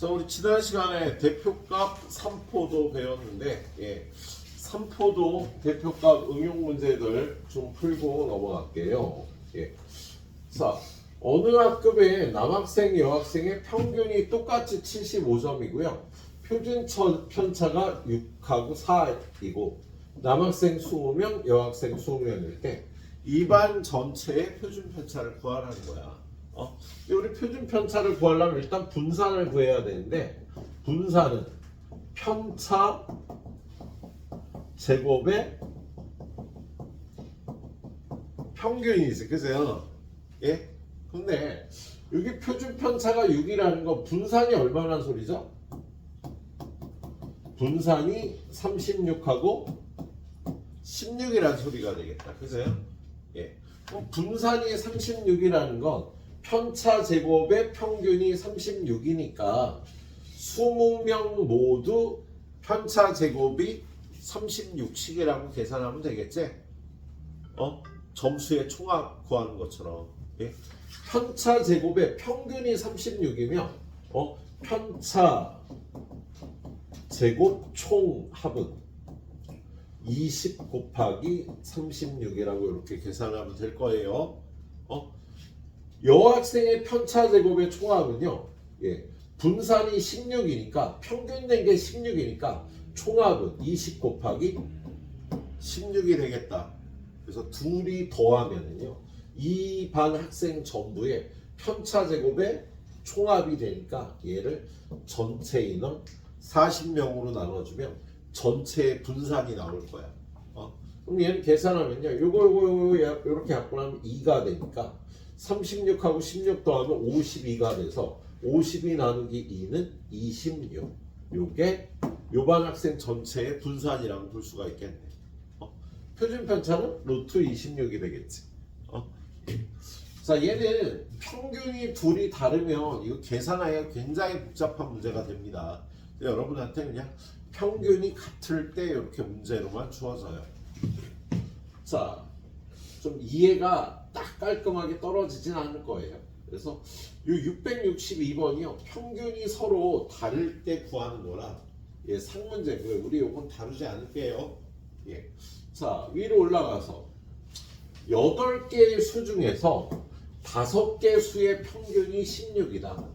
자, 우리 지난 시간에 대표값 3포도 배웠는데, 3포도 대표값 응용 문제들 좀 풀고 넘어갈게요. 자, 어느 학급의 남학생, 여학생의 평균이 똑같이 75점이고요. 표준 편차가 6하고 4이고, 남학생 20명, 여학생 20명일 때, 이 반 전체의 표준 편차를 구하라는 거야. 우리 표준 편차를 구하려면 일단 분산을 구해야 되는데, 분산은 편차 제곱의 평균이지, 그죠? 근데 여기 표준 편차가 6이라는 건 분산이 얼마나 소리죠? 분산이 36하고 16이라는 소리가 되겠다, 그죠? 분산이 36이라는 건 편차 제곱의 평균이 36이니까 20명 모두 편차 제곱이 36씩이라고 계산하면 되겠지? 점수의 총합 구하는 것처럼. 편차 제곱의 평균이 36이면 편차 제곱 총합은 20 곱하기 36이라고 이렇게 계산하면 될 거예요. 여학생의 편차 제곱의 총합은요, 분산이 16이니까 평균 낸 게 16이니까 총합은 20 곱하기 16이 되겠다. 그래서 둘이 더하면은요, 이 반 학생 전부의 편차 제곱의 총합이 되니까 얘를 전체 인원 40명으로 나눠주면 전체의 분산이 나올 거야. 그럼 얘는 계산하면요, 요거 이렇게 갖고 나면 2가 되니까 36하고 16 더하면 52가 돼서 52 나누기 2는 26. 요게 요반 학생 전체의 분산이라고 볼 수가 있겠네. 표준 편차는 루트 26이 되겠지. 자, 얘는 평균이 둘이 다르면 이거 계산하기가 굉장히 복잡한 문제가 됩니다. 여러분한테 그냥 평균이 같을 때 이렇게 문제로만 주어져요. 자, 좀 이해가 딱 깔끔하게 떨어지진 않을 거예요. 그래서 이 662번이요, 평균이 서로 다를 때 구하는 거라 상문제고요. 우리 요건 다루지 않을게요. 자, 위로 올라가서 8개의 수 중에서 5개 수의 평균이 16이다.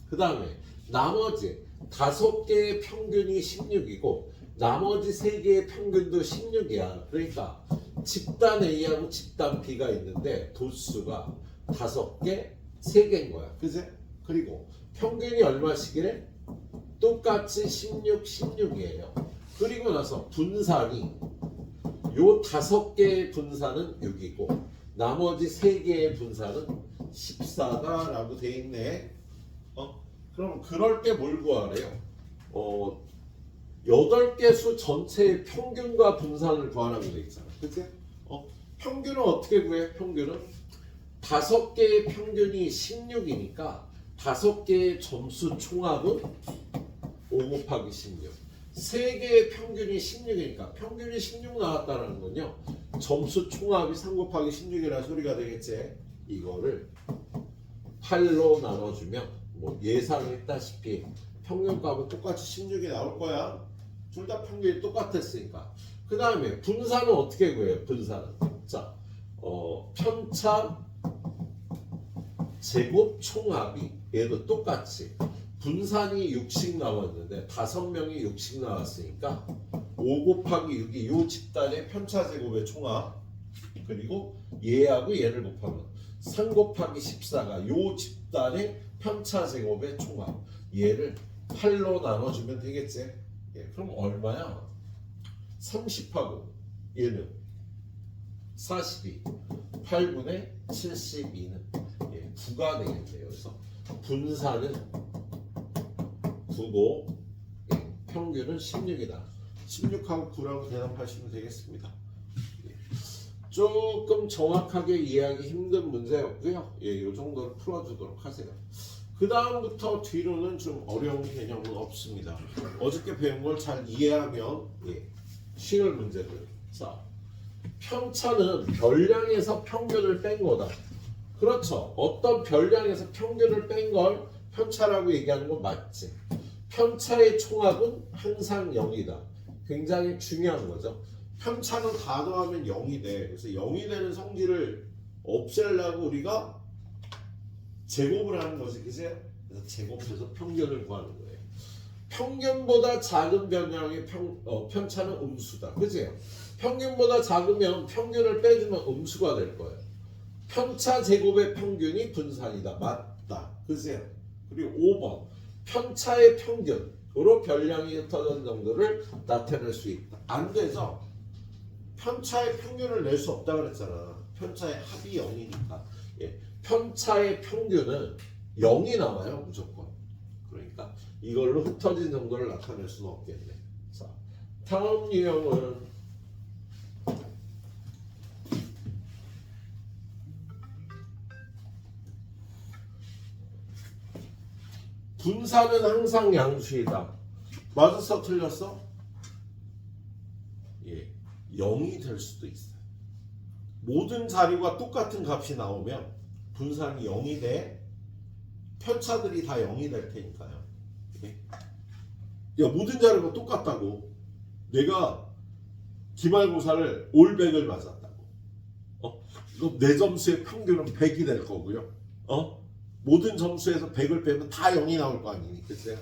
그 다음에 나머지 5개의 평균이 16이고 나머지 3개의 평균도 16이야. 그러니까 집단 A하고 집단 B가 있는데 도수가 5개, 3개인 거야. 그제? 그리고 평균이 얼마씩이래? 똑같이 16, 16이에요. 그리고 나서 분산이 요 5개의 분산은 6이고 나머지 3개의 분산은 14다 라고 돼 있네. 그럼 그럴 때 뭘 구하래요? 8개 수 전체의 평균과 분산을 구하라고 돼 있잖아. 그치? 평균은 어떻게 구해? 평균은 5개의 평균이 16이니까 5개의 점수 총합은 5 곱하기 16. 3개의 평균이 16이니까 평균이 16 나왔다는 건요, 점수 총합이 3 곱하기 16이라는 소리가 되겠지. 이거를 8로 나눠주면 뭐 예상했다시피 평균값은 똑같이 16이 나올 거야. 둘 다 평균이 똑같았으니까. 그 다음에 분산은 어떻게 구해요? 분산은 자, 편차 제곱 총합이 얘도 똑같이 분산이 6씩 나왔는데 5명이 6씩 나왔으니까 5 곱하기 6이 요 집단의 편차 제곱의 총합, 그리고 얘하고 얘를 곱하면 3 곱하기 14가 요 집단의 편차 제곱의 총합, 얘를 8로 나눠주면 되겠지. 그럼 얼마야? 30하고 얘는 42, 8분의 72는 9가 되겠네요. 그래서 분산은 9고 평균은 16이다. 16하고 9라고 대답하시면 되겠습니다. 조금 정확하게 이해하기 힘든 문제였고요. 이 정도로 풀어주도록 하세요. 그 다음부터 뒤로는 좀 어려운 개념은 없습니다. 어저께 배운 걸 잘 이해하면 쉬울 문제들. 자, 편차는 별량에서 평균을 뺀 거다. 그렇죠. 어떤 별량에서 평균을 뺀 걸 편차라고 얘기하는 건 맞지. 편차의 총합은 항상 0이다. 굉장히 중요한 거죠. 편차는 다 더하면 0이 돼. 그래서 0이 되는 성질을 없애려고 우리가 제곱을 하는 거지, 그치? 그래서 제곱해서 평균을 구하는 거예요. 평균보다 작은 변형의 편차는 음수다, 그치? 평균보다 작으면 평균을 빼주면 음수가 될 거예요. 편차 제곱의 평균이 분산이다, 맞다, 그치? 그리고 5번 편차의 평균으로 변량이 흩어진 정도를 나타낼 수 있다. 안 되죠? 편차의 평균을 낼 수 없다 그랬잖아. 편차의 합이 0이니까. 예. 편차의 평균은 0이 나와요, 무조건. 그러니까 이걸로 흩어진 정도를 나타낼 수는 없겠네. 자, 다음 유형은 분산은 항상 양수이다. 맞았어, 틀렸어? 예, 0이 될 수도 있어요. 모든 자료가 똑같은 값이 나오면 분산이 0이 돼. 편차들이 다 0이 될 테니까요. 예? 야, 모든 자료가 똑같다고. 내가 기말고사를 올 100을 맞았다고. 그럼 내 점수의 평균은 100이 될 거고요. 모든 점수에서 100을 빼면 다 0이 나올 거 아니니, 그치?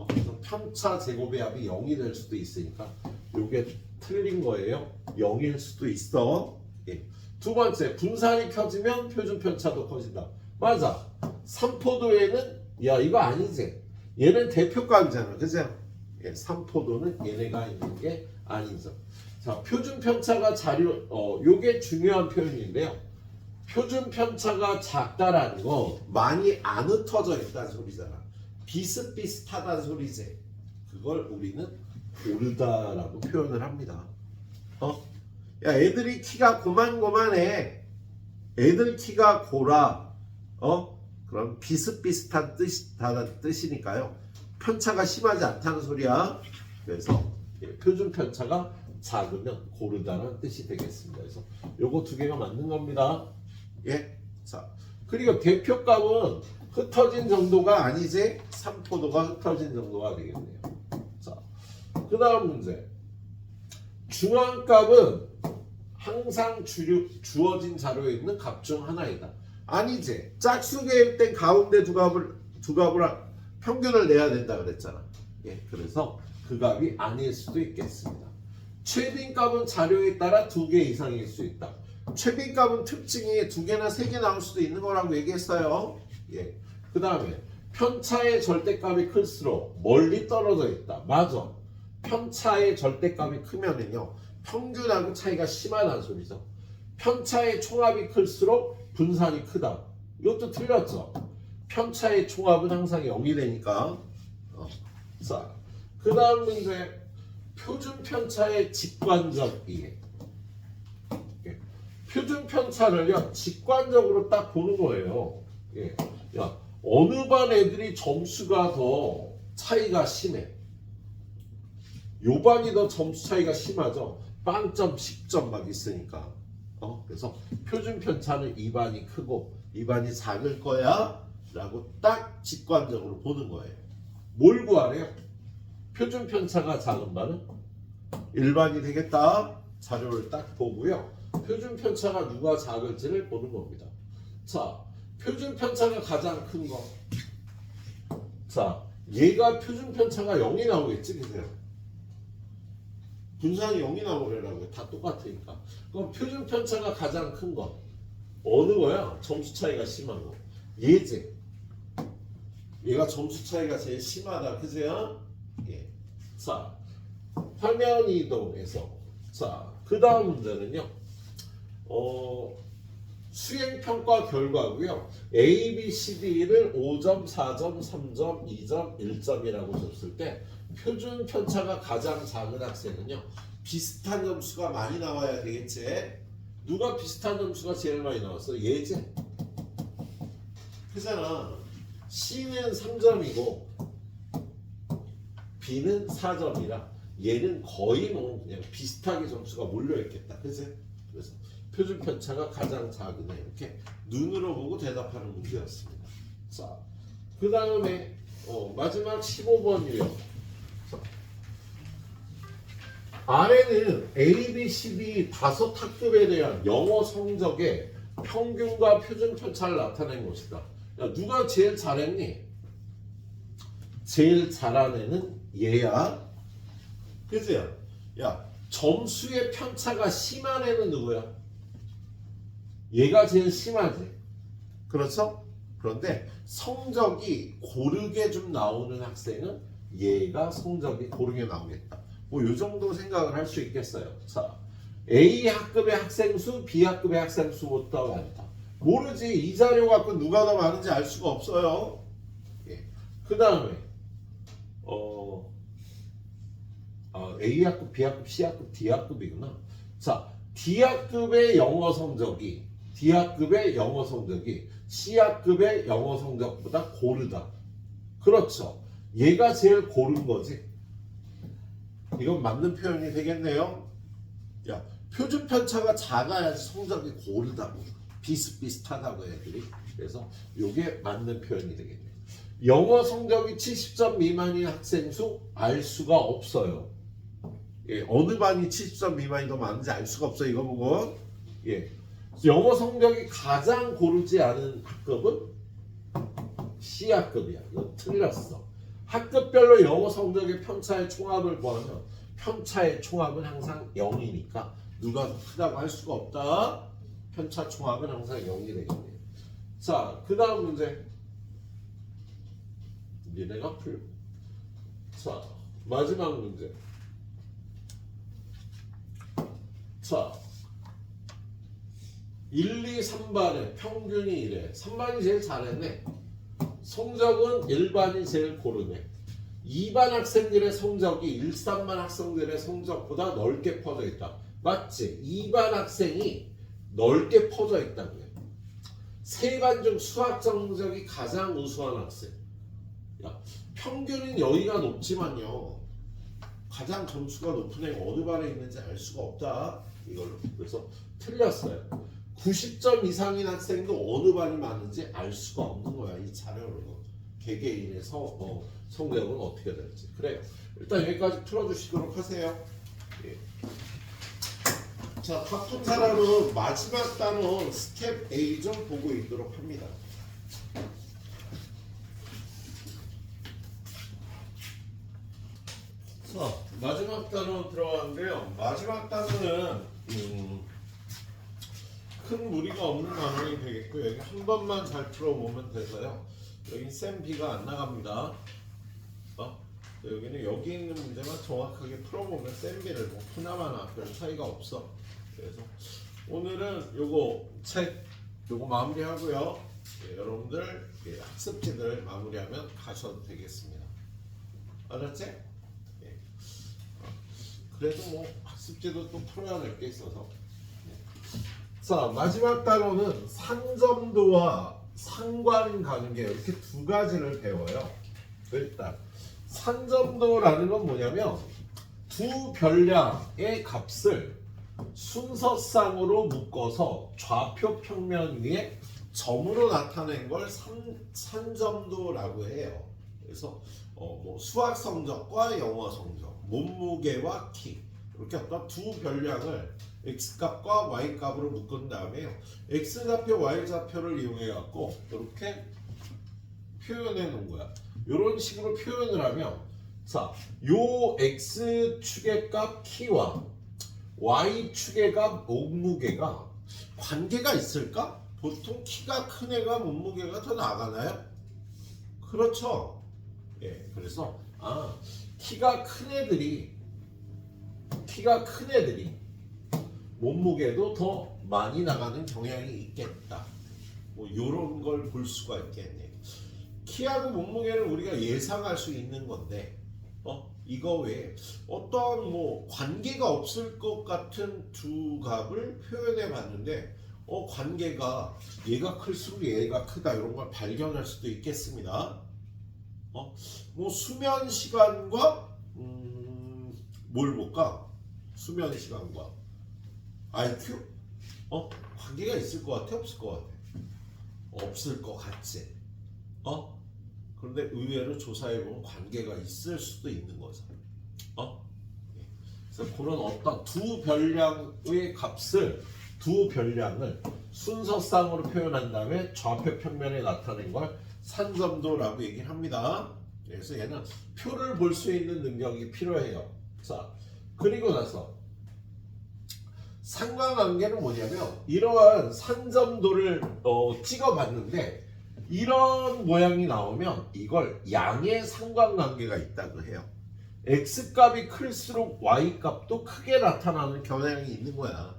그래서 편차 제곱의 합이 0이 될 수도 있으니까 이게 틀린 거예요. 0일 수도 있어. 예. 두 번째, 분산이 켜지면 표준 편차도 커진다. 맞아. 삼포도에는 야, 이거 아니지. 얘는 대표값이잖아, 그죠? 예, 삼포도는 얘네가 있는 게 아니죠. 자, 표준 편차가 요게 중요한 표현인데요. 표준 편차가 작다라는 거 많이 안 흩어져 있다는 소리잖아. 비슷비슷하다는 소리지. 그걸 우리는 고르다라고 표현을 합니다. 야, 애들이 키가 고만고만해. 애들 키가 고라. 그럼 비슷비슷한 뜻이니까요. 편차가 심하지 않다는 소리야. 그래서 표준 편차가 작으면 고르다는 뜻이 되겠습니다. 그래서 요거 두 개가 맞는 겁니다. 예. 자, 그리고 대표값은 흩어진 정도가 아니지, 삼포도가 흩어진 정도가 되겠네요. 자, 그 다음 문제. 중앙값은 항상 주어진 자료에 있는 값 중 하나이다. 아니지. 짝수계일 땐 가운데 두 값을 평균을 내야 된다 그랬잖아. 예, 그래서 그 값이 아닐 수도 있겠습니다. 최빈값은 자료에 따라 2개 이상일 수 있다. 최빈값은 특징이 2개나 3개 나올 수도 있는 거라고 얘기했어요. 예. 그 다음에 편차의 절대값이 클수록 멀리 떨어져 있다. 맞아. 편차의 절대값이 크면은요, 평균하고 차이가 심하다는 소리죠. 편차의 총합이 클수록 분산이 크다. 이것도 틀렸죠. 편차의 총합은 항상 0이 되니까. 자, 그 다음 문제. 표준 편차의 직관적 이해. 표준 편차를요, 직관적으로 딱 보는 거예요. 예. 야, 어느 반 애들이 점수가 더 차이가 심해. 요 반이 더 점수 차이가 심하죠. 빵점, 10점 막 있으니까. 그래서 표준 편차는 이 반이 크고 이 반이 작을 거야 라고 딱 직관적으로 보는 거예요. 뭘 구하래요? 표준 편차가 작은 반은 1반이 되겠다. 자료를 딱 보고요. 표준 편차가 누가 작을지를 보는 겁니다. 자, 표준 편차가 가장 큰 거. 자, 얘가 표준 편차가 0이 나오겠지, 그죠? 분산이 0이 나오려고 다 똑같으니까. 그럼 표준 편차가 가장 큰 거. 어느 거야? 점수 차이가 심한 거. 얘지. 얘가 점수 차이가 제일 심하다, 그죠? 예. 자, 화면 이동해서. 자, 그 다음 문제는요. 수행평가 결과고요. A, B, C, D를 5점, 4점, 3점, 2점, 1점이라고 줬을 때 표준 편차가 가장 작은 학생은요, 비슷한 점수가 많이 나와야 되겠지. 누가 비슷한 점수가 제일 많이 나왔어? 얘지. 그잖아. C는 3점이고 B는 4점이라 얘는 거의 뭐 그냥 비슷하게 점수가 몰려있겠다. 그치? 그래서 표준 편차가 가장 작으네. 이렇게 눈으로 보고 대답하는 문제였습니다. 자, 그 다음에 마지막 15번이에요. 아래는 A, B, C, D 다섯 학급에 대한 영어 성적의 평균과 표준 편차를 나타낸 것이다. 야, 누가 제일 잘했니? 제일 잘한 애는 얘야. 그치? 야, 점수의 편차가 심한 애는 누구야? 얘가 제일 심하지. 그렇죠? 그런데 성적이 고르게 좀 나오는 학생은 얘가 성적이 고르게 나오겠다. 뭐 요 정도 생각을 할 수 있겠어요. 자, A 학급의 학생 수, B 학급의 학생 수보다 많다. 모르지. 이 자료 갖고 누가 더 많은지 알 수가 없어요. 예. 그 다음에 A 학급, B 학급, C 학급, D 학급이구나. 자, D 학급의 영어 성적이 C 학급의 영어 성적보다 고르다. 그렇죠. 얘가 제일 고른 거지. 이건 맞는 표현이 되겠네요. 야, 표준 편차가 작아야지 성적이 고르다고. 비슷비슷하다고 애들이. 그래서 이게 맞는 표현이 되겠네요. 영어 성적이 70점 미만인 학생 수 알 수가 없어요. 예, 어느 반이 70점 미만이 더 많은지 알 수가 없어요. 이거 보고. 예. 영어 성적이 가장 고르지 않은 학급은 C 학급이야. 이거 틀렸어. 학급별로 영어 성적의 편차의 총합을 구하면 편차의 총합은 항상 0이니까 누가 더 크다고 할 수가 없다. 편차 총합은 항상 0이 되겠네요. 자, 그 다음 문제. 니네가 풀. 자, 마지막 문제. 자, 1, 2, 3반의 평균이 이래. 3반이 제일 잘했네. 성적은 1반이 제일 고르네. 2반 학생들의 성적이 1, 3반 학생들의 성적보다 넓게 퍼져 있다. 맞지? 2반 학생이 넓게 퍼져 있다고요. 3반 중 수학 성적이 가장 우수한 학생. 야, 평균은 여기가 높지만요. 가장 점수가 높은 애가 어느 반에 있는지 알 수가 없다. 이걸로. 그래서 틀렸어요. 90점 이상인 학생도 어느 반이 많은지 알 수가 없는 거야. 이 자료로. 개개인의 성적은 어떻게 될지. 그래요. 일단 여기까지 풀어주시도록 하세요. 예. 자, 다 푼 사람은 마지막 단원 스텝 A 좀 보고 있도록 합니다. 자, 마지막 단원 들어가는데요. 마지막 단원은 큰 무리가 없는 단원이 되겠고 여기 한 번만 잘 풀어보면 돼서요. 여기 쌤 B가 안 나갑니다. 여기는 여기 있는 문제만 정확하게 풀어보면 쌤 B를 뭐 하나마나 별 차이가 없어. 그래서 오늘은 요거 책 요거 마무리하고요. 예, 여러분들 학습지들 마무리하면 가셔도 되겠습니다. 알았지? 예. 그래도 뭐 학습지도 또 풀어야 될 게 있어서. 자, 마지막 단원은 산점도와 상관 가는 게 이렇게 두 가지를 배워요. 일단 산점도라는 건 뭐냐면 두 별량의 값을 순서상으로 묶어서 좌표 평면 위에 점으로 나타낸 걸 산점도라고 해요. 그래서 뭐 수학 성적과 영어 성적, 몸무게와 키 이렇게 어떤 두 별량을 x값과 y값으로 묶은 다음에요. x좌표, y좌표를 이용해 갖고 이렇게 표현해 놓은 거야. 이런 식으로 표현을 하면 자, 요 x축의 값 키와 y축의 값 몸무게가 관계가 있을까? 보통 키가 큰 애가 몸무게가 더 나가나요? 그렇죠. 예, 그래서 키가 큰 애들이 몸무게도 더 많이 나가는 경향이 있겠다. 뭐 이런 걸 볼 수가 있겠네요. 키하고 몸무게는 우리가 예상할 수 있는 건데, 이거 외에 어떠한 뭐 관계가 없을 것 같은 두 값을 표현해 봤는데, 관계가 얘가 클수록 얘가 크다 이런 걸 발견할 수도 있겠습니다. 뭐 수면 시간과 뭘 볼까? 수면 시간과 IQ? 관계가 있을 것 같아? 없을 것 같아? 없을 것 같지? 그런데 의외로 조사해보면 관계가 있을 수도 있는 거죠. 예. 그래서 그런 어떤 두 별량의 값을 두 별량을 순서쌍으로 표현한 다음에 좌표 평면에 나타낸 걸 산점도라고 얘기를 합니다. 그래서 얘는 표를 볼 수 있는 능력이 필요해요. 자, 그리고 나서 상관관계는 뭐냐면 이러한 산점도를 찍어봤는데 이런 모양이 나오면 이걸 양의 상관관계가 있다고 해요. X값이 클수록 Y값도 크게 나타나는 경향이 있는 거야.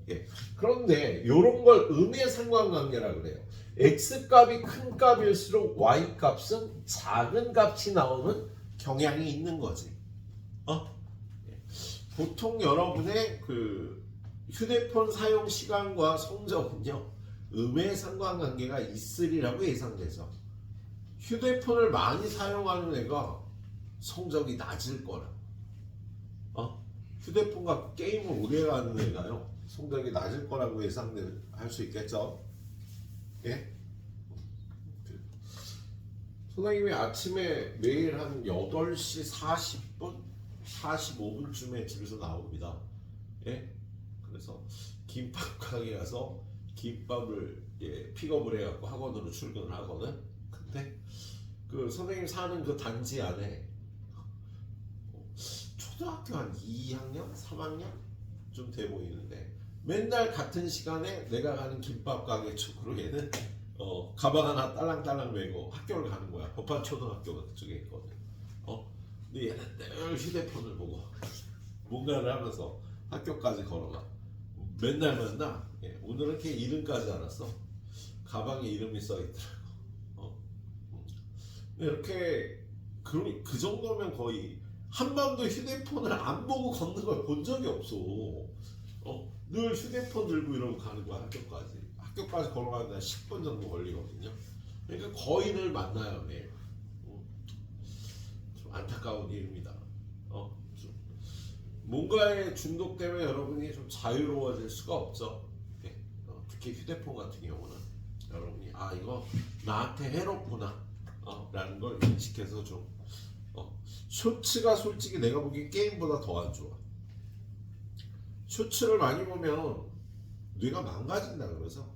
예. 그런데 이런 걸 음의 상관관계라고 그래요. X값이 큰 값일수록 Y값은 작은 값이 나오는 경향이 있는 거지. 보통 여러분의 그 휴대폰 사용 시간과 성적은요 음의 상관관계가 있으리라고 예상되죠. 휴대폰을 많이 사용하는 애가 성적이 낮을 거라. 휴대폰 갖고 게임을 오래 하는 애가요 성적이 낮을 거라고 예상할 수 있겠죠. 예? 선생님이 아침에 매일 한 8시 40분 45분쯤에 집에서 나옵니다. 예? 그래서 김밥 가게 가서 김밥을 픽업을 해갖고 학원으로 출근을 하거든. 근데 그 선생님 사는 그 단지 안에 초등학교 한 2학년, 3학년 좀 돼 보이는데 맨날 같은 시간에 내가 가는 김밥 가게 쪽으로 얘는 가방 하나 딸랑딸랑 메고 학교를 가는 거야. 법한 초등학교가 그쪽에 있거든. 근데 얘는 늘 휴대폰을 보고 뭔가를 하면서 학교까지 걸어가. 맨날 만나. 오늘은 걔 이름까지 알았어. 가방에 이름이 써있더라고. 이렇게 그 정도면 거의 한 번도 휴대폰을 안 보고 걷는 걸 본 적이 없어. 늘 휴대폰 들고 이러고 가는 거야 학교까지. 학교까지 걸어가는데 10분 정도 걸리거든요. 그러니까 거의 늘 만나요 매일. 안타까운 일입니다. 좀 뭔가에 중독되면 여러분이 좀 자유로워질 수가 없죠. 특히 휴대폰 같은 경우는 여러분이 이거 나한테 해롭구나 라는 걸 인식해서 좀 쇼츠가 솔직히 내가 보기엔 게임보다 더 안 좋아. 쇼츠를 많이 보면 뇌가 망가진다 그래서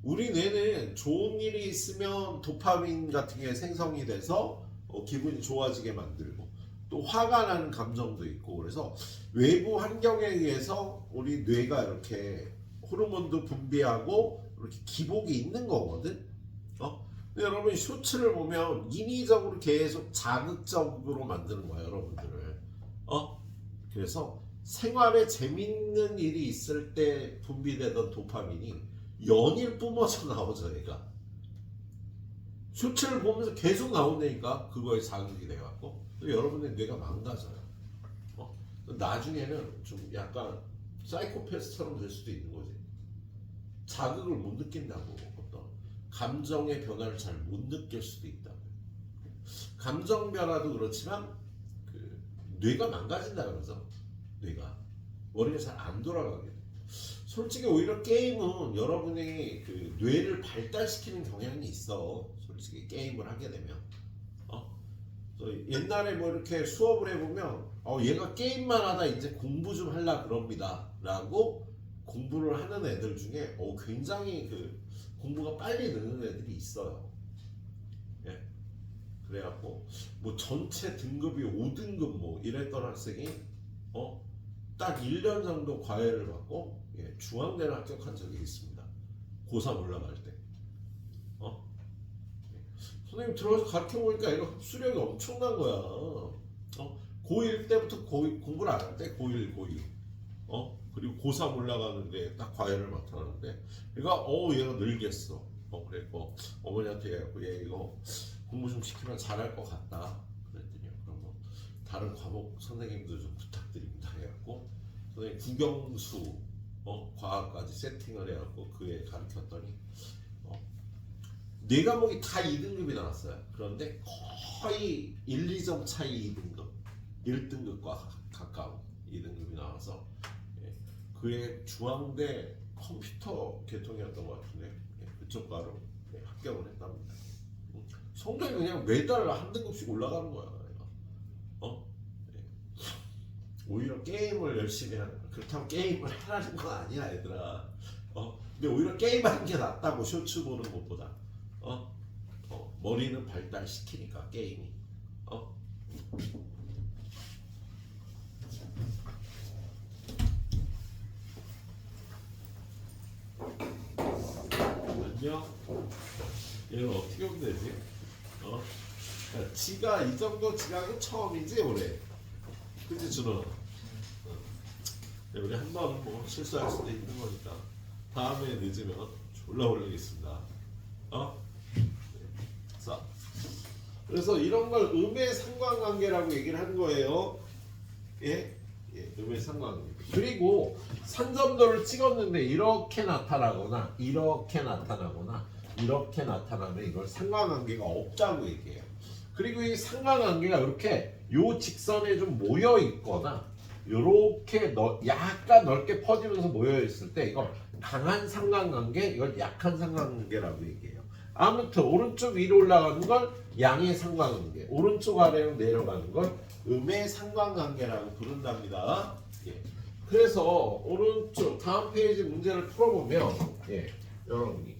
우리 뇌는 좋은 일이 있으면 도파민 같은 게 생성이 돼서 기분이 좋아지게 만들고 또 화가 나는 감정도 있고 그래서 외부 환경에 의해서 우리 뇌가 이렇게 호르몬도 분비하고 이렇게 기복이 있는 거거든. 근데 여러분 쇼츠를 보면 인위적으로 계속 자극적으로 만드는 거야 여러분들을. 그래서 생활에 재밌는 일이 있을 때 분비되던 도파민이 연일 뿜어져 나오죠 얘가. 쇼츠를 보면서 계속 나온다니까 그거에 자극이 돼갖고 여러분의 뇌가 망가져요. 나중에는 좀 약간 사이코패스처럼 될 수도 있는 거지. 자극을 못 느낀다고 어떤 감정의 변화를 잘 못 느낄 수도 있다고. 감정 변화도 그렇지만 그 뇌가 망가진다 그러죠. 뇌가 머리가 잘 안 돌아가게 돼. 솔직히 오히려 게임은 여러분의 그 뇌를 발달시키는 경향이 있어. 솔직히 게임을 하게 되면 옛날에 뭐 이렇게 수업을 해보면 얘가 게임만 하다 이제 공부 좀 하려 그럽니다 라고 공부를 하는 애들 중에 굉장히 그 공부가 빨리 느는 애들이 있어요. 예. 그래갖고 뭐 전체 등급이 5등급 뭐 이랬던 학생이 딱 1년 정도 과외를 받고 중앙대를 합격한 적이 있습니다. 고3 올라갈 때. 선생님 들어가서 가르쳐보니까 애가 흡수력이 엄청난 거야. 고1 때부터 공부를 안 할 때 고1, 고2 그리고 고3 올라가는데 딱 과외를 맡아놨는데 얘가 얘가 늘겠어. 그랬고 어머니한테 해갖고 얘 이거 공부 좀 시키면 잘할 것 같다 그랬더니 그럼 뭐 다른 과목 선생님도 좀 부탁드립니다 해갖고 선생님 국영수 과학까지 세팅을 해갖고 그 애 가르쳤더니 네 과목이 다 2등급이 나왔어요. 그런데 거의 1, 2점 차이 2등급 1등급과 가까운 2등급이 나와서 그의 중앙대 컴퓨터 계통이었던 것 같은데 그쪽 과로 합격을 했답니다. 성적이 그냥 매달 한 등급씩 올라가는 거야. 어? 오히려 게임을 열심히 하는 거야. 그렇다고 게임을 하라는 건 아니야, 얘들아. 근데 오히려 게임하는 게 낫다고, 쇼츠 보는 것보다. 머리는 발달시키니까 게임이. 안녕. 얘는 어떻게 하면 되지? 야, 지가 이 정도 지각은 처음이지 올해. 그치 준호? 우리 한번 뭐 실수할 수도 있는 거니까 다음에 늦으면 졸라 올리겠습니다. 자, 그래서 이런 걸 음의 상관관계라고 얘기를 하는 거예요. 예, 음의 상관관계. 그리고 산점도를 찍었는데 이렇게 나타나거나 이렇게 나타나거나 이렇게 나타나면 이걸 상관관계가 없다고 얘기해요. 그리고 이 상관관계가 이렇게 요 직선에 좀 모여 있거나 이렇게 약간 넓게 퍼지면서 모여 있을 때 이걸 강한 상관관계, 이걸 약한 상관관계라고 얘기해요. 아무튼 오른쪽 위로 올라가는 걸 양의 상관관계, 오른쪽 아래로 내려가는 걸 음의 상관관계라고 부른답니다. 그래서 오른쪽 다음 페이지 문제를 풀어보면 여러분이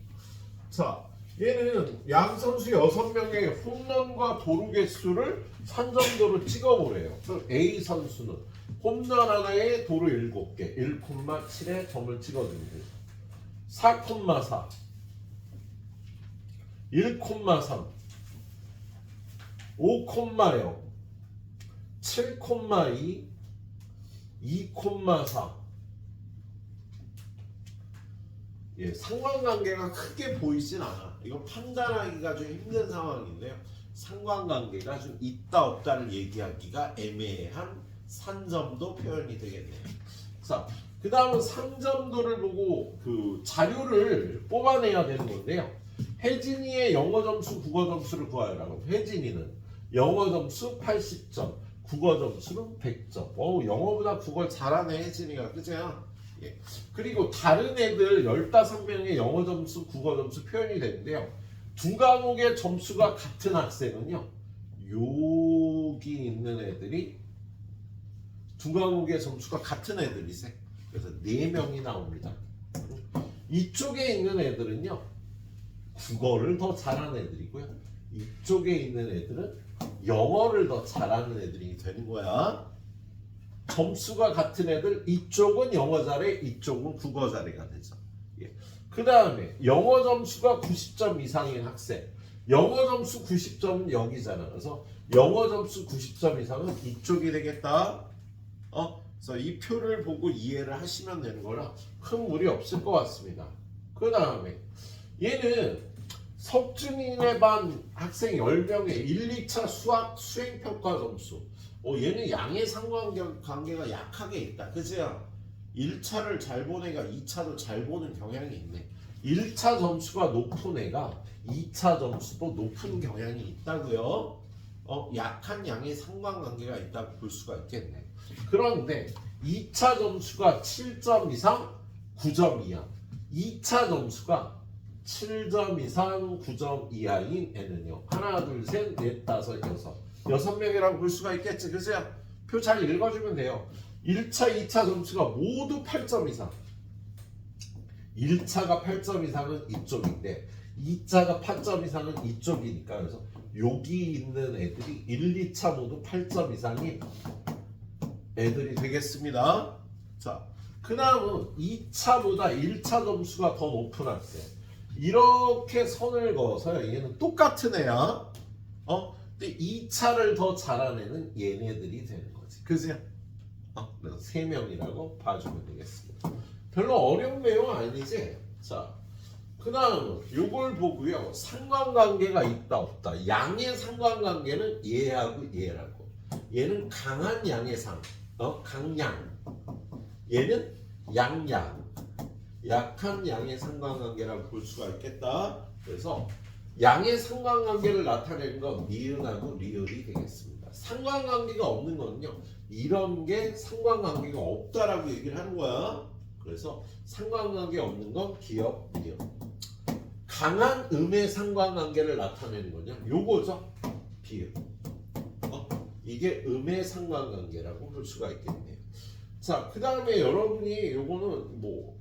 자, 얘는 양 선수 6명의 홈런과 도루 개수를 산점도로 찍어보래요. 그럼 A 선수는 홈런 하나에 도루 7개, 1,7에 점을 찍어줍니다. 4,4, 1,3, 5,0, 7,2, 2,4. 상관관계가 크게 보이진 않아. 이거 판단하기가 좀 힘든 상황인데요. 상관관계가 좀 있다 없다를 얘기하기가 애매한 산점도 표현이 되겠네요. 자, 그 다음은 산점도를 보고 그 자료를 뽑아내야 되는 건데요. 혜진이의 영어 점수, 국어 점수를 구하라고. 혜진이는 영어 점수 80점, 국어 점수는 100점. 영어보다 국어를 잘하네, 혜진이가. 그죠? 그리고 다른 애들 15명의 영어 점수, 국어 점수 표현이 되는데요. 두 과목의 점수가 같은 학생은요. 여기 있는 애들이 두 과목의 점수가 같은 애들이세. 그래서 4명이 나옵니다. 이쪽에 있는 애들은요. 국어를 더 잘하는 애들이고요. 이쪽에 있는 애들은 영어를 더 잘하는 애들이 되는 거야. 점수가 같은 애들, 이쪽은 영어 잘해, 이쪽은 국어 잘해가 되죠. 그 다음에 영어 점수가 90점 이상인 학생, 영어 점수 90점은 여기잖아. 그래서 영어 점수 90점 이상은 이쪽이 되겠다. 그래서 이 표를 보고 이해를 하시면 되는 거라 큰 무리 없을 것 같습니다. 그 다음에 얘는 석준이네 반 학생 10명의 1, 2차 수학 수행평가 점수. 얘는 양의 상관관계가 약하게 있다. 그죠? 1차를 잘 본 애가 2차도 잘 보는 경향이 있네. 1차 점수가 높은 애가 2차 점수도 높은 경향이 있다고요. 약한 양의 상관관계가 있다고 볼 수가 있겠네. 그런데 2차 점수가 7점 이상 9점 이하, 2차 점수가 7점 이상 9점 이하인 애는요. 하나, 둘, 셋, 넷, 다섯, 여섯 명이라고 볼 수가 있겠지. 그죠? 표 잘 읽어주면 돼요. 1차, 2차 점수가 모두 8점 이상. 1차가 8점 이상은 이쪽인데 2차가 8점 이상은 이쪽이니까 그래서 여기 있는 애들이 1, 2차 모두 8점 이상이 애들이 되겠습니다. 자, 그 다음은 2차보다 1차 점수가 더 높은 학생. 이렇게 선을 그어서요. 얘는 똑같은 애야. 근데 2차를 더 잘하는 애는 얘네들이 되는 거지. 그죠? 그래서 3명이라고 봐주면 되겠습니다. 별로 어려운 내용 아니지? 자, 그 다음 요걸 보고요. 상관관계가 있다 없다. 양의 상관관계는 얘하고 얘라고. 얘는 강한 양의 강양. 얘는 양양. 약한 양의 상관관계라고 볼 수가 있겠다. 그래서 양의 상관관계를 나타내는 건 니은하고 리을이 되겠습니다. 상관관계가 없는 거는요. 이런 게 상관관계가 없다라고 얘기를 하는 거야. 그래서 상관관계 없는 건 기억, 리을. 강한 음의 상관관계를 나타내는 거냐? 요거죠. 비읍. 이게 음의 상관관계라고 볼 수가 있겠네요. 자, 그 다음에 여러분이 요거는 뭐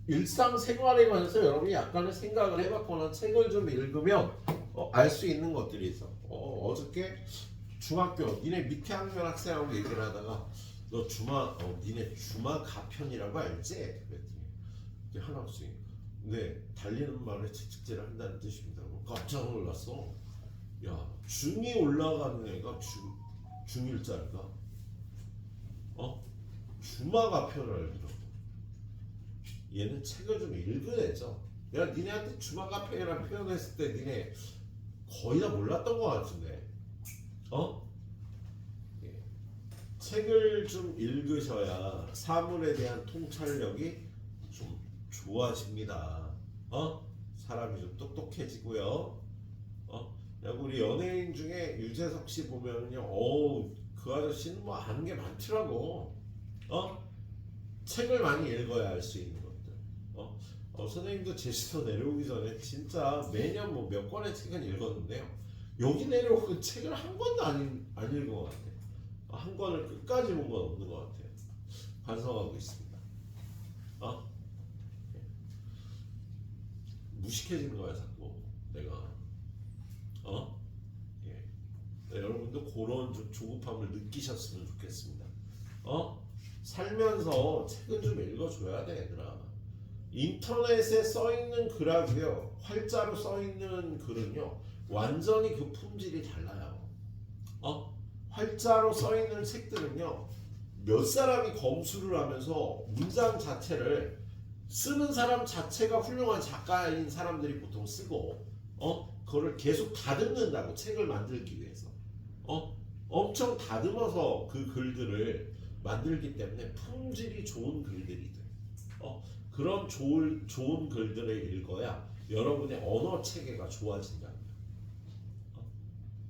일상생활에 관해서 여러분이 약간의 생각을 해봤거나 책을 좀 읽으면 알 수 있는 것들이 있어. 어저께 중학교 니네 밑에 학년 학생하고 얘기를 하다가 너 니네 주마 가편이라고 알지? 그랬더니 이게 한 학생이 네 달리는 말에 채찍질을 한다는 뜻입니다. 깜짝 놀랐어. 야 중이 올라가는 애가 중일자리가 주마 가편을 알더라고. 얘는 책을 좀 읽으래죠. 내가 니네한테 주마 가편이라는 표현했을 때 니네 거의 다 몰랐던 것 같은데 책을 좀 읽으셔야 사물에 대한 통찰력이 좀 좋아집니다. 사람이 좀 똑똑해지고요. 우리 연예인 중에 유재석 씨 보면요, 그 아저씨는 뭐 아는 게 많더라고. 책을 많이 읽어야 알 수 있는 것들. 선생님도 제주도 내려오기 전에 진짜 매년 뭐 몇 권의 책은 읽었는데요. 여기 내려오고 책을 한 권도 안 읽은 것 같아요. 한 권을 끝까지 본 건 없는 것 같아요. 반성하고 있습니다. 무식해지는 거야 자꾸 내가. 네, 여러분도 그런 좀 조급함을 느끼셨으면 좋겠습니다. 살면서 책은 좀 읽어줘야 돼 얘들아. 인터넷에 써있는 글하고요 활자로 써있는 글은요 완전히 그 품질이 달라요. 활자로 써있는 책들은요 몇 사람이 검수를 하면서 문장 자체를 쓰는 사람 자체가 훌륭한 작가인 사람들이 보통 쓰고 그거를 계속 다듬는다고 책을 만들기 위해서 엄청 다듬어서 그 글들을 만들기 때문에 품질이 좋은 글들이 돼. 그런 좋은 글들을 읽어야 여러분의 언어 체계가 좋아진다.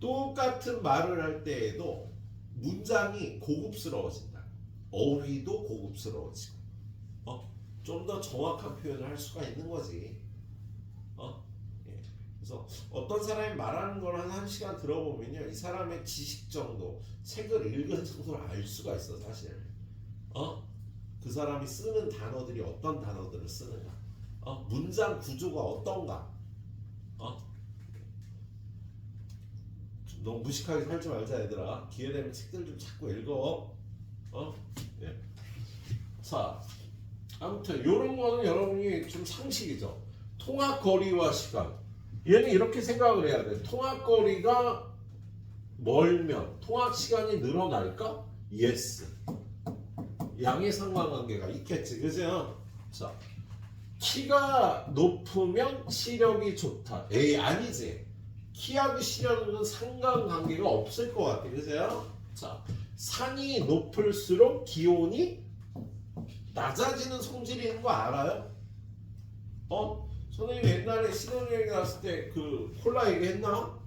똑같은 말을 할 때에도 문장이 고급스러워진다. 어휘도 고급스러워지고 좀 더 정확한 표현을 할 수가 있는 거지. 예. 그래서 어떤 사람이 말하는 걸 한 1시간 들어보면요 이 사람의 지식 정도, 책을 읽은 정도를 알 수가 있어 사실. 그 사람이 쓰는 단어들이 어떤 단어들을 쓰는가, 문장 구조가 어떤가. 너무 무식하게 살지 말자 얘들아. 기회되면 책들 좀 자꾸 읽어. 예. 자, 아무튼 이런 거는 여러분이 좀 상식이죠. 통학거리와 시간. 얘는 이렇게 생각을 해야 돼. 통학거리가 멀면 통학시간이 늘어날까? 예스. 양의 상관관계가 있겠지, 그죠? 자, 키가 높으면 시력이 좋다. 에이, 아니지. 키하고 시력은 상관관계가 없을 것 같아, 그죠? 자, 산이 높을수록 기온이 낮아지는 성질이 있는 거 알아요? 선생님 옛날에 신혼여행 갔을 때 그 콜라 얘기했나?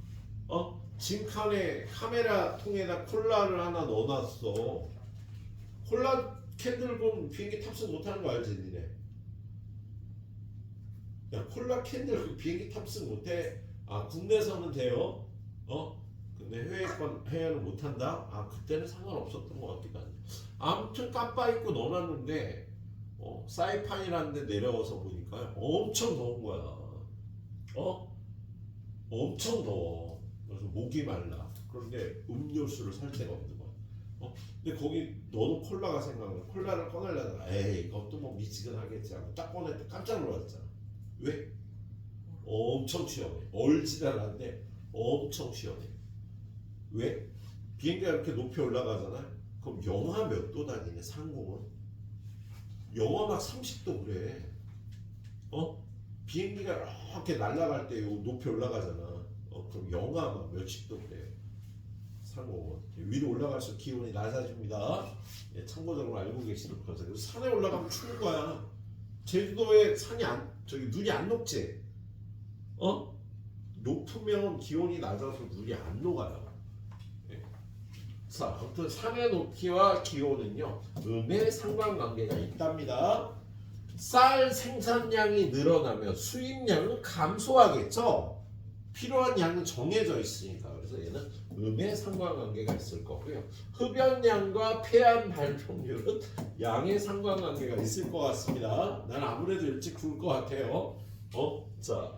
짐칸에 카메라 통에다 콜라를 하나 넣어놨어. 콜라 캔 들고 비행기 탑승 못하는 거 알지 니네? 야 콜라 캔 들고 비행기 탑승 못해? 국내에서는 돼요? 근데 해외는 못한다? 그때는 상관없었던 것 같기도 한데 아무튼 깜빡 잊고 넣어놨는데 사이판이라는 데 내려와서 보니까 엄청 더운 거야. 엄청 더워. 그래서 목이 말라. 그런데 음료수를 살 데가 없는 거야. 근데 거기 너도 콜라가 생각나. 콜라를 꺼내려다가 에이 이것도 뭐 미지근하겠지 하고 딱 꺼냈더니 깜짝 놀랐잖아. 왜? 엄청 시원해. 얼지도 않았는데 엄청 시원해. 왜? 비행기가 이렇게 높이 올라가잖아. 그럼 영하 몇 도 다니네 상공은? 영하 막 30도 그래. 비행기가 이렇게 날아갈 때 높이 올라가잖아. 그럼 영하 막 몇십 도 그래. 상공은 위로 올라갈수록 기온이 낮아집니다. 예, 참고적으로 알고 계시도록 하세요. 그래서 산에 올라가면 추운 거야. 제주도에 눈이 안 녹지? 높으면 기온이 낮아서 눈이 안 녹아요. 예. 자, 아무튼 산의 높이와 기온은요 음의 상관관계가 있답니다. 쌀 생산량이 늘어나면 수입량은 감소하겠죠. 필요한 양은 정해져 있으니까. 그래서 얘는 음의 상관관계가 있을 거고요. 흡연량과 폐암 발병률은 양의 상관관계가 있을 것 같습니다. 난 아무래도 일찍 죽을 것 같아요. 자,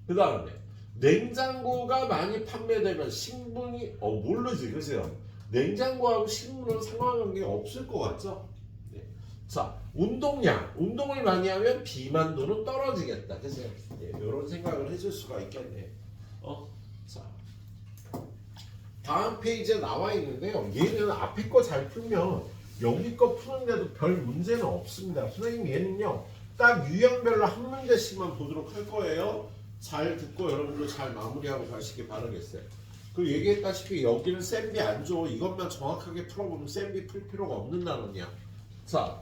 그 다음에 냉장고가 많이 판매되면 식문이 모르지, 그죠? 냉장고하고 식문은 상관관계가 없을 것 같죠? 네. 자, 운동을 많이 하면 비만도는 떨어지겠다, 그죠? 네, 이런 생각을 해줄 수가 있겠네. 자, 다음 페이지에 나와 있는데요. 얘는 앞에 거 잘 풀면 여기 거 푸는데도 별 문제는 없습니다. 선생님 얘는요, 딱 유형별로 한 문제씩만 보도록 할 거예요. 잘 듣고 여러분도 잘 마무리하고 가시기 바라겠어요. 그 얘기했다시피 여기는 쌤비 안 줘. 이것만 정확하게 풀어보면 쌤비 풀 필요가 없는 단원이야. 자,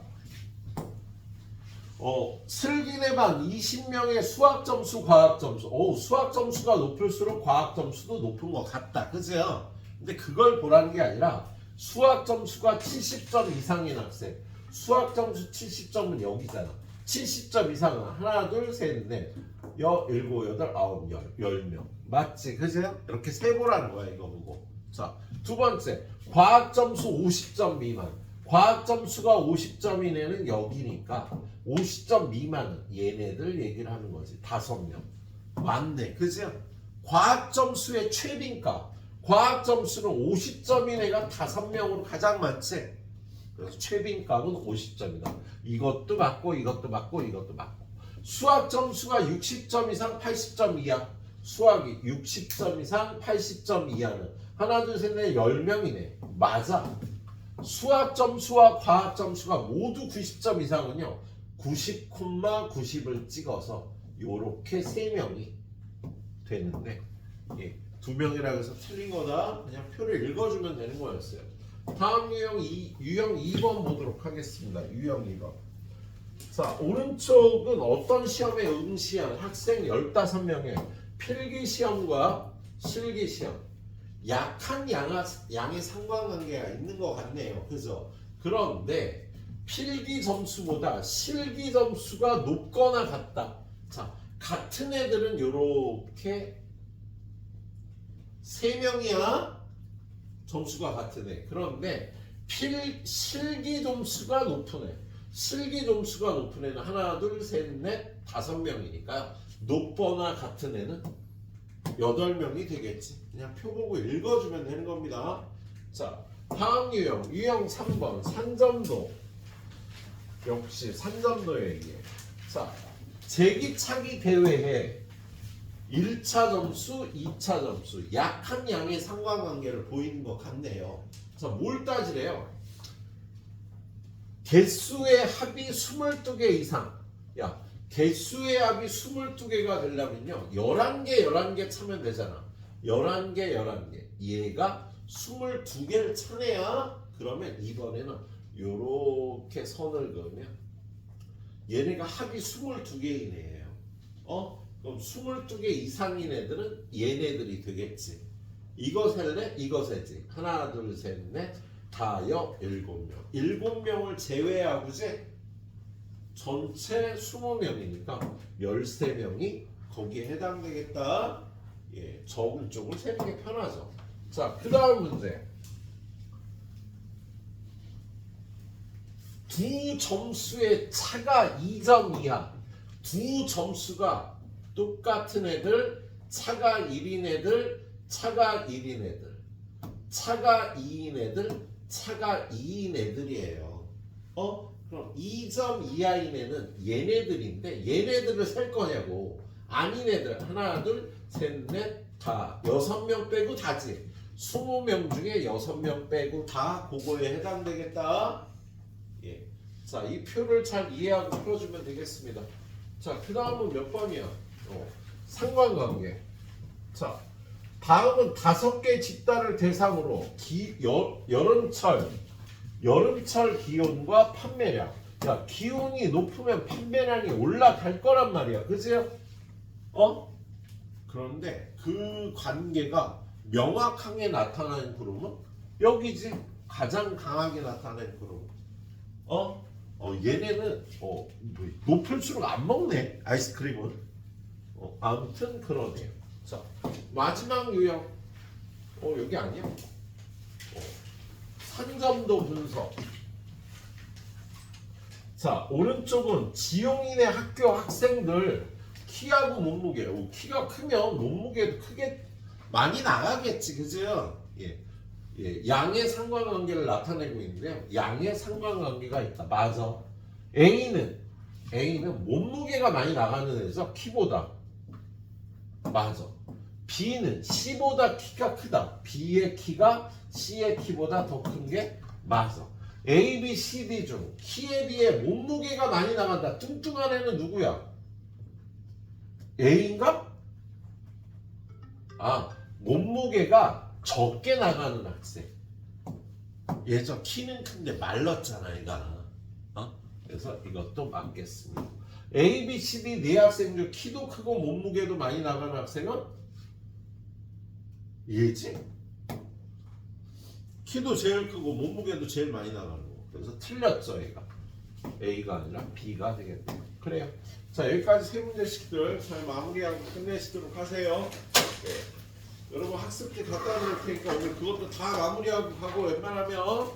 슬기네 반 20명의 수학 점수, 과학 점수. 수학 점수가 높을수록 과학 점수도 높은 것 같다. 그죠? 근데 그걸 보라는 게 아니라 수학 점수가 70점 이상인 학생. 수학 점수 70점은 여기잖아. 70점 이상은 하나, 둘, 셋, 넷, 일곱, 여덟, 아홉, 열 명. 맞지? 그죠? 이렇게 세보라는 거야, 이거 보고. 자, 두 번째. 과학 점수 50점 미만. 과학 점수가 50점인 애는 여기니까 50점 미만은 얘네들 얘기를 하는 거지. 5명. 맞네. 그죠? 과학 점수의 최빈가. 과학 점수는 50점인 애가 5명으로 가장 많지. 그래서 최빈값은 50점이다. 이것도 맞고 이것도 맞고 이것도 맞고. 수학 점수가 60점 이상 80점 이하. 수학이 60점 이상 80점 이하는 하나 둘 셋 넷 10명이네. 맞아. 수학 점수와 과학 점수가 모두 90점 이상은요. 90,90을 찍어서 요렇게 3명이 되는데 2명이라고 해서 틀린 거다. 그냥 표를 읽어주면 되는 거였어요. 다음 유형 2번 보도록 하겠습니다. 유형 2번. 자, 오른쪽은 어떤 시험에 응시한 학생 15명의 필기시험과 실기시험. 약한 양의 상관관계가 있는 것 같네요. 그죠? 그런데 필기 점수보다 실기 점수가 높거나 같다. 자, 같은 애들은 이렇게 3명이야. 점수가 같은 애. 그런데 실기 점수가 높은 애. 실기 점수가 높은 애는 하나, 둘, 셋, 넷, 5명이니까 높거나 같은 애는 8명이 되겠지. 그냥 표 보고 읽어주면 되는 겁니다. 자, 다음 유형 3번 산점도. 역시 산점도의 얘기해. 자, 제기차기 대회에 1차 점수, 2차 점수 약한 양의 상관관계를 보이는 것 같네요. 자, 뭘 따지래요? 개수의 합이 22개 이상. 야, 개수의 합이 22개가 되려면요 11개 차면 되잖아. 11개 얘가 22개를 차내야 그러면 이번에는 요렇게 선을 그으면 얘네가 합이 22개인 애예요. 그럼 22개 이상인 애들은 얘네들이 되겠지. 이거 셀래? 이거 세지. 하나 둘 셋 넷 다여 7명. 7명을 제외하고지 전체 20명이니까 13명이 거기에 해당되겠다. 적은 쪽을 세는 게 편하죠. 자, 그 다음 문제. 두 점수의 차가 2점 이하. 두 점수가 똑같은 애들, 차가 1인 애들, 차가 1인 애들, 차가 2인 애들, 차가 2인 애들이에요. 그럼 2점 이하인 애는 얘네들인데 얘네들을 셀 거냐고. 아닌 애들 하나 둘 셋 넷 다 6명 빼고 다지. 20명 중에 6명 빼고 다 그거에 해당되겠다. 자, 이 표를 잘 이해하고 풀어주면 되겠습니다. 자, 그 다음은 몇 번이야? 상관관계. 자, 다음은 5개 집단을 대상으로 여름철 기온과 판매량. 야, 기온이 높으면 판매량이 올라갈 거란 말이야. 그죠? 그런데 그 관계가 명확하게 나타나는 그룹은 여기지. 가장 강하게 나타나는 그룹. 얘네는 높을수록 안 먹네 아이스크림은. 아무튼 그러네요. 자 마지막 유형. 여기 아니야. 산점도 분석. 자 오른쪽은 지용인의 학교 학생들 키하고 몸무게. 키가 크면 몸무게도 크게 많이 나가겠지, 그죠? 양의 상관관계를 나타내고 있는데요. 양의 상관관계가 있다. 맞아. A는 몸무게가 많이 나가는 애죠. 키보다. 맞아. B는 C보다 키가 크다. B의 키가 C의 키보다 더 큰 게 맞아. A, B, C, D 중 키에 비해 몸무게가 많이 나간다. 뚱뚱한 애는 누구야? A인가? 몸무게가 적게 나가는 학생. 얘죠. 키는 큰데 말랐잖아, 얘가. 그래서 이것도 맞겠습니다. A, B, C, D 네 학생 중 키도 크고 몸무게도 많이 나가는 학생은 얘지. 키도 제일 크고 몸무게도 제일 많이 나가는 거. 그래서 틀렸죠, 얘가. A가 아니라 B가 되겠네요. 그래요. 자, 여기까지 세 문제씩들 잘 마무리하고 끝내시도록 하세요. 여러분 학습지 갖다 놓을 테니까 오늘 그것도 다 마무리하고 가고 웬만하면